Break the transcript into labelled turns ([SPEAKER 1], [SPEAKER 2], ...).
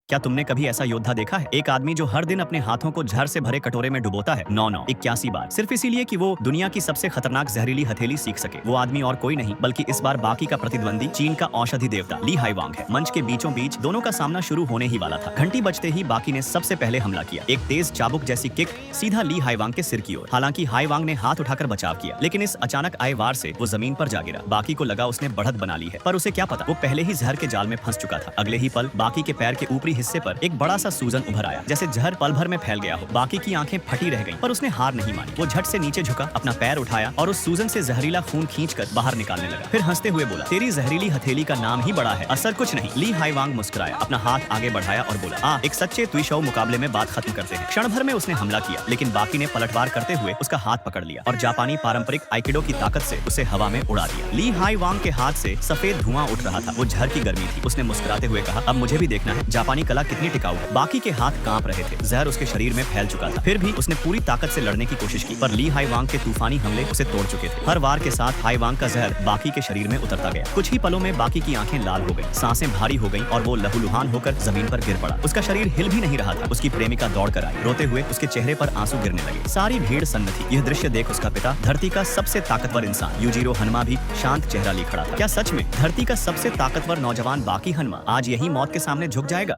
[SPEAKER 1] क्या तुमने कभी ऐसा योद्धा देखा है? एक आदमी जो हर दिन अपने हाथों को जहर से भरे कटोरे में डुबोता है 991 बार, सिर्फ इसीलिए कि वो दुनिया की सबसे खतरनाक जहरीली हथेली सीख सके। वो आदमी और कोई नहीं बल्कि इस बार बाकी का प्रतिद्वंदी चीन का औषधि देवता ली हाईवांग है। मंच के बीचों बीच दोनों का सामना शुरू होने ही वाला था। घंटी बजते ही बाकी ने सबसे पहले हमला किया। एक तेज चाबुक जैसी किक सीधा ली हाईवांग के सिर की ओर। हालांकि हाईवांग ने हाथ उठाकर बचाव किया, लेकिन इस अचानक आए वार से वो जमीन पर जा गिरा। बाकी को लगा उसने बढ़त बना ली है, पर उसे क्या पता वो पहले ही जहर के जाल में फंस चुका था। अगले ही पल बाकी के पैर के ऊपरी हिस्से पर एक बड़ा सा सूजन उभर आया, जैसे जहर पल भर में फैल गया हो। बाकी की आंखें फटी रह गईं, पर उसने हार नहीं मानी। वो झट से नीचे झुका, अपना पैर उठाया और उस सूजन से जहरीला खून खींचकर बाहर निकालने लगा। फिर हंसते हुए बोला, तेरी जहरीली हथेली का नाम ही बड़ा है, असर कुछ नहीं। ली हाईवांग मुस्कुराया, अपना हाथ आगे बढ़ाया और बोला, एक सच्चे तुईशौ मुकाबले में बात खत्म करते हैं। क्षण भर में उसने हमला किया, लेकिन बाकी ने पलटवार करते हुए उसका हाथ पकड़ लिया और जापानी पारंपरिक आइकिडो की ताकत से उसे हवा में उड़ा दिया। ली हाईवांग के हाथ से सफेद धुआं उठ रहा था। वो जहर की गर्मी थी। उसने मुस्कुराते हुए कहा, अब मुझे भी देखना है जापानी कला कितनी टिकाऊ है। बाकी के हाथ कांप रहे थे, जहर उसके शरीर में फैल चुका था। फिर भी उसने पूरी ताकत से लड़ने की कोशिश की, पर ली हाईवांग के तूफानी हमले उसे तोड़ चुके थे। हर वार के साथ हाईवांग का जहर बाकी के शरीर में उतरता गया। कुछ ही पलों में बाकी की आंखें लाल हो गईं, सांसें भारी हो गईं और वो लहूलुहान होकर जमीन पर गिर पड़ा। उसका शरीर हिल भी नहीं रहा था। उसकी प्रेमिका दौड़ कर आई, रोते हुए उसके चेहरे पर आंसू गिरने लगे। सारी भीड़ सन्न थी। यह दृश्य देख उसका पिता, धरती का सबसे ताकतवर इंसान यूजिरो हनुमा भी शांत चेहरा लिए खड़ा था। क्या सच में धरती का सबसे ताकतवर नौजवान बाकी हनुमा आज यही मौत के सामने झुक जाएगा?